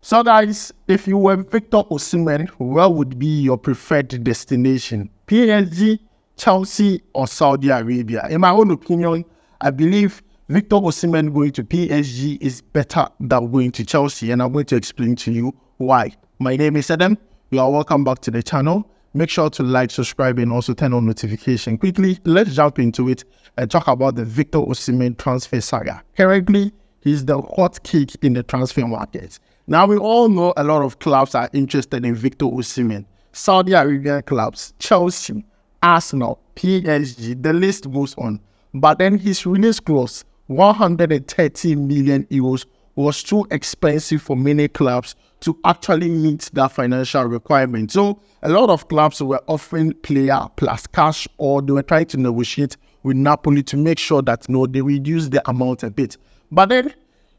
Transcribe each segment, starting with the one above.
So guys, if you were Victor Osimhen, where would be your preferred destination? PSG, Chelsea, or Saudi Arabia? In my own opinion, I believe Victor Osimhen going to PSG is better than going to Chelsea, and I'm going to explain to you why. My name is Adam. You are welcome back to the channel. Make sure to like, subscribe, and also turn on notification. Quickly, let's jump into it and talk about the Victor Osimhen transfer saga. Currently, he's the hot cake in the transfer market. Now, we all know a lot of clubs are interested in Victor Osimhen. Saudi Arabian clubs, Chelsea, Arsenal, PSG, the list goes on. But then his release clause, 130 million euros, was too expensive for many clubs to actually meet that financial requirement. So a lot of clubs were offering player plus cash, or they were trying to negotiate with Napoli to make sure that they reduce the amount a bit. But then,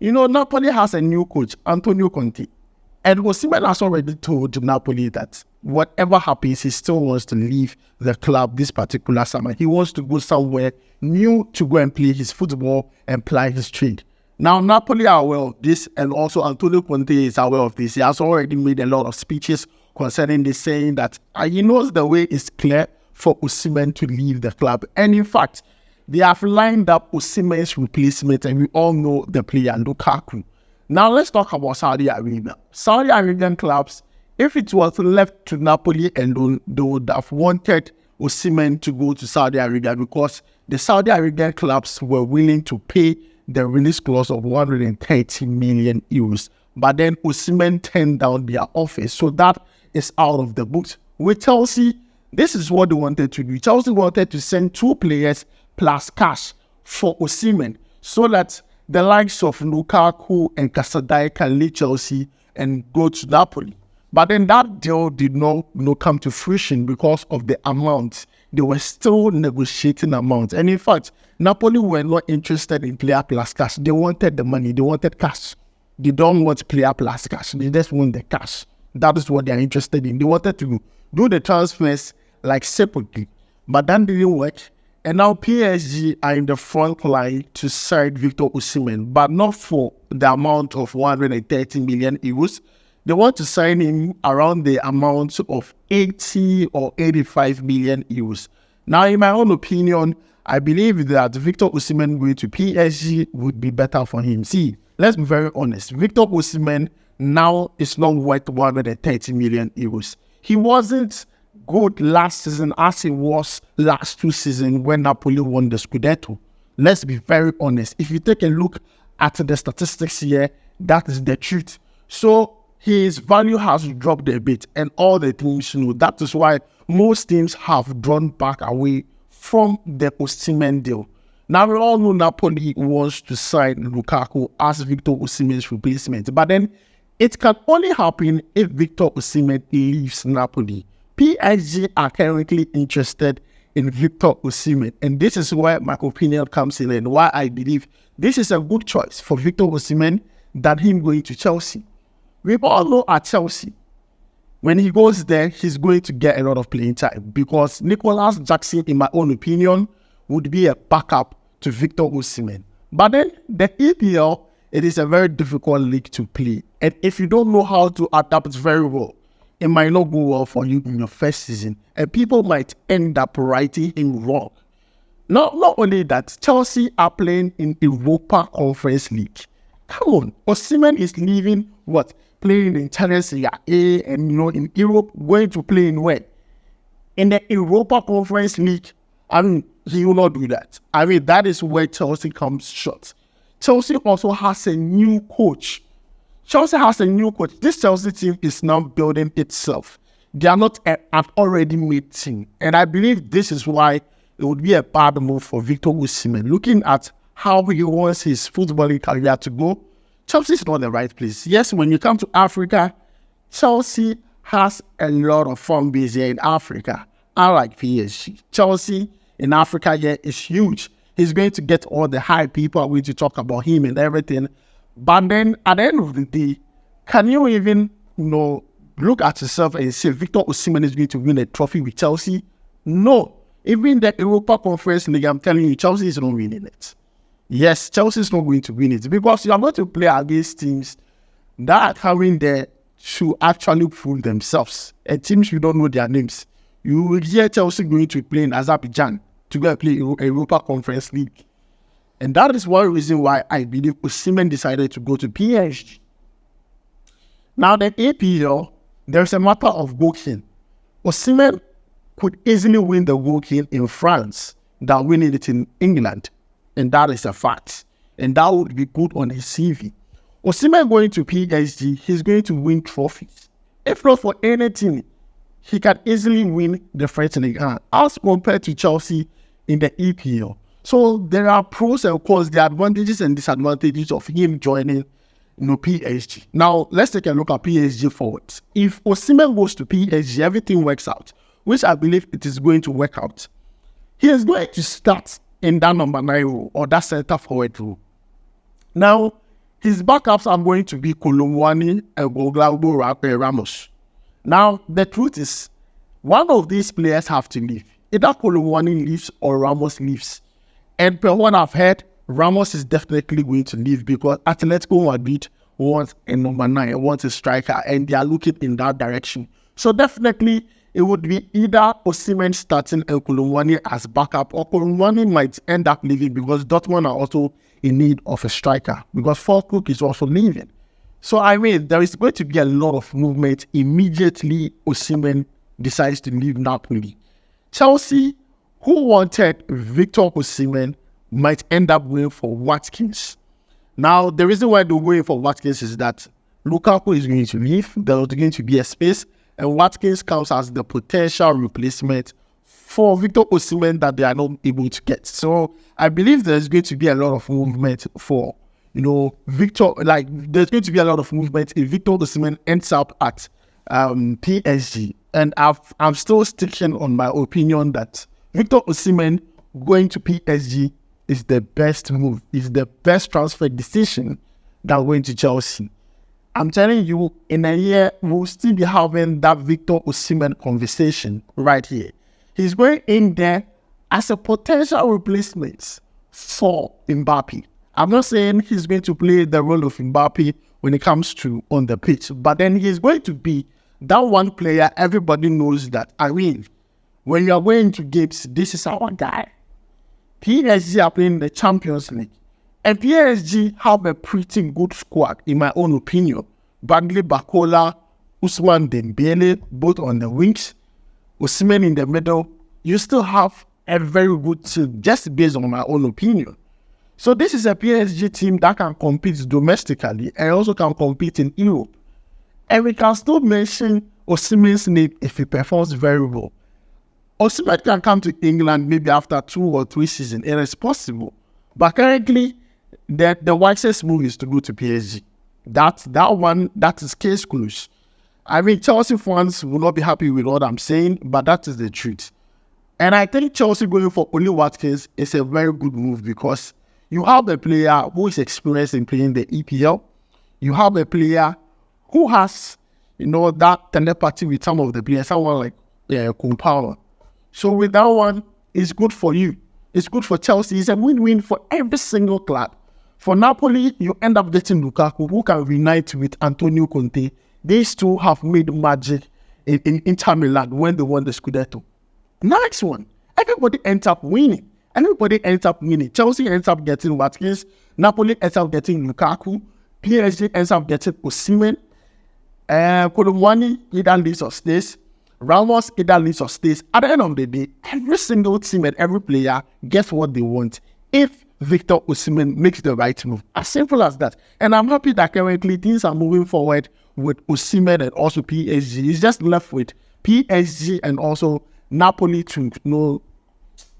Napoli has a new coach, Antonio Conte. And Osimhen has already told Napoli that whatever happens, he still wants to leave the club this particular summer. He wants to go somewhere new to go and play his football and ply his trade. Now, Napoli are aware of this, and also Antonio Conte is aware of this. He has already made a lot of speeches concerning this, saying that he knows the way is clear for Osimhen to leave the club. And in fact, they have lined up Osimhen's replacement, and we all know the player, Lukaku. Now, let's talk about Saudi Arabia. Saudi Arabian clubs, if it was left to Napoli alone, they would have wanted Osimhen to go to Saudi Arabia because the Saudi Arabian clubs were willing to pay the release clause of 130 million euros. But then Osimhen turned down their offer. So that is out of the books. With Chelsea, this is what they wanted to do. Chelsea wanted to send 2 players plus cash for Osimhen so that the likes of Lukaku and Casadei can leave Chelsea and go to Napoli. But then that deal did not come to fruition because of the amount. They were still negotiating amounts. And in fact, Napoli were not interested in player plus cash. They wanted the money. They wanted cash. They don't want player plus cash. They just want the cash. That is what they are interested in. They wanted to do the transfers like separately. But that didn't work. And now PSG are in the front line to sign Victor Osimhen, but not for the amount of 130 million euros. They want to sign him around the amount of 80 or 85 million euros. Now, in my own opinion, I believe that Victor Osimhen going to PSG would be better for him. See, let's be very honest. Victor Osimhen now is not worth 130 million euros. He wasn't good last season as he was last 2 seasons when Napoli won the Scudetto. Let's be very honest. If you take a look at the statistics here, that is the truth. So his value has dropped a bit, and all the teams know. That is why most teams have drawn back away from the Osimhen deal. Now, we all know Napoli wants to sign Lukaku as Victor Osimhen's replacement, but then it can only happen if Victor Osimhen leaves Napoli. PSG are currently interested in Victor Osimhen, and this is where my opinion comes in and why I believe this is a good choice for Victor Osimhen than him going to Chelsea. We all know at Chelsea, when he goes there, he's going to get a lot of playing time because Nicolas Jackson, in my own opinion, would be a backup to Victor Osimhen. But then the EPL, it is a very difficult league to play, and if you don't know how to adapt very well, it might not go well for you in your first season, and people might end up writing him wrong. Not only that, Chelsea are playing in Europa Conference League. Come on, Osimhen is leaving playing in Italian Serie A, and in Europe, going to play in where? In the Europa Conference League. He will not do that. That is where Chelsea comes short. Chelsea also has a new coach. This Chelsea team is now building itself. They are not an already made team. And I believe this is why it would be a bad move for Victor Osimhen. Looking at how he wants his footballing career to go, Chelsea is not the right place. Yes, when you come to Africa, Chelsea has a lot of fan base here in Africa. Unlike PSG. Chelsea in Africa here is huge. He's going to get all the high people are going to talk about him and everything. But then at the end of the day, can you even look at yourself and say Victor Osimhen is going to win a trophy with Chelsea? No. Even the Europa Conference League, I'm telling you, Chelsea is not winning it. Yes, Chelsea is not going to win it because you are going to play against teams that are coming there to actually prove themselves. And teams you don't know their names. You will hear Chelsea going to play in Azerbaijan to go and play Europa Conference League. And that is one reason why I believe Osimhen decided to go to PSG. Now, the APL, there's a matter of goalkeeping. Osimhen could easily win the goalkeeping in France than winning it in England. And that is a fact. And that would be good on his CV. Osimhen going to PSG, he's going to win trophies. If not for anything, he can easily win the French League as compared to Chelsea in the EPL. So there are pros and cons, the advantages and disadvantages of him joining PSG. Now, let's take a look at PSG forwards. If Osimhen goes to PSG, everything works out, which I believe it is going to work out. He is going to start in that number 9 role or that center forward role. Now, his backups are going to be Kolomwani and Goglabo Ramos. Now, the truth is, one of these players have to leave. Either Kolomwani leaves or Ramos leaves. And per what I've heard, Ramos is definitely going to leave because Atletico Madrid wants a number 9, wants a striker, and they are looking in that direction. So definitely, it would be either Osimhen starting and Kolomwani as backup, or Kolomwani might end up leaving because Dortmund are also in need of a striker because Fulkrug is also leaving. So, I mean, there is going to be a lot of movement immediately Osimhen decides to leave Napoli. Chelsea, who wanted Victor Osimhen, might end up going for Watkins. Now, the reason why they're going for Watkins is that Lukaku is going to leave. There's going to be a space, and Watkins comes as the potential replacement for Victor Osimhen that they are not able to get. So, I believe there's going to be a lot of movement for, Victor. Like, there's going to be a lot of movement if Victor Osimhen ends up at PSG. And I'm still sticking on my opinion that Victor Osimhen going to PSG is the best move, is the best transfer decision than going to Chelsea. I'm telling you, in a year, we'll still be having that Victor Osimhen conversation right here. He's going in there as a potential replacement for Mbappe. I'm not saying he's going to play the role of Mbappe when it comes to on the pitch, but then he's going to be that one player everybody knows that, I mean, when you are going to games, this is our guy. PSG are playing the Champions League. And PSG have a pretty good squad, in my own opinion. Bagley, Bakola, Ousmane Dembele, both on the wings. Osimhen in the middle. You still have a very good team, just based on my own opinion. So this is a PSG team that can compete domestically and also can compete in Europe. And we can still mention Osimhen's name if he performs very well. Osimhen can come to England maybe after 2 or 3 seasons. It is possible. But currently, the wisest move is to go to PSG. That is case closed. I mean, Chelsea fans will not be happy with what I'm saying, but that is the truth. And I think Chelsea going for Ollie Watkins is a very good move because you have a player who is experienced in playing the EPL. You have a player who has, that telepathy with some of the players, someone like Cole. So with that one, it's good for you. It's good for Chelsea. It's a win-win for every single club. For Napoli, you end up getting Lukaku, who can reunite with Antonio Conte. These two have made magic in Inter Milan when they won the Scudetto. Next one, everybody ends up winning. Chelsea ends up getting Watkins. Napoli ends up getting Lukaku. PSG ends up getting Osimhen. Kolomwani either leaves or stays. Ramos either leaves or stays. At the end of the day, every single team and every player gets what they want if Victor Osimhen makes the right move. As simple as that. And I'm happy that currently things are moving forward with Osimhen and also PSG. It's just left with PSG and also Napoli to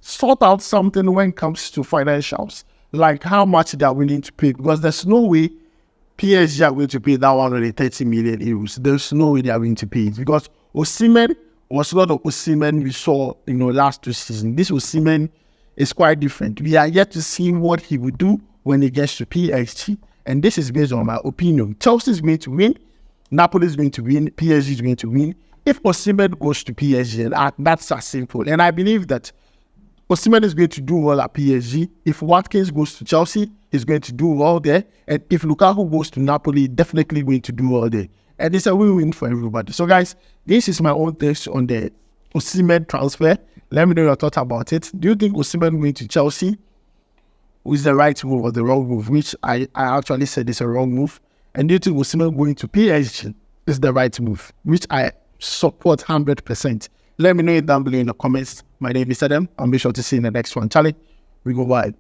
sort out something when it comes to financials, like how much they are willing to pay, because there's no way PSG are going to pay that 130 million euros. There's no way they are going to pay it because Osimhen was not the Osimhen we saw last 2 seasons. This Osimhen is quite different. We are yet to see what he will do when he gets to PSG, and this is based on my opinion. Chelsea is going to win, Napoli is going to win, PSG is going to win. If Osimhen goes to PSG, that's as simple. And I believe that Osimhen is going to do well at PSG. If Watkins goes to Chelsea, he's going to do well there. And if Lukaku goes to Napoli, definitely going to do well there. And it's a win-win for everybody. So, guys, this is my own take on the Osimhen transfer. Let me know your thoughts about it. Do you think Osimhen going to Chelsea is the right move or the wrong move? Which I actually said is a wrong move. And do you think Osimhen going to PSG is the right move? Which I support 100%. Let me know it down below in the comments. My name is Adam. I'll be sure to see you in the next one. Charlie, we go wide.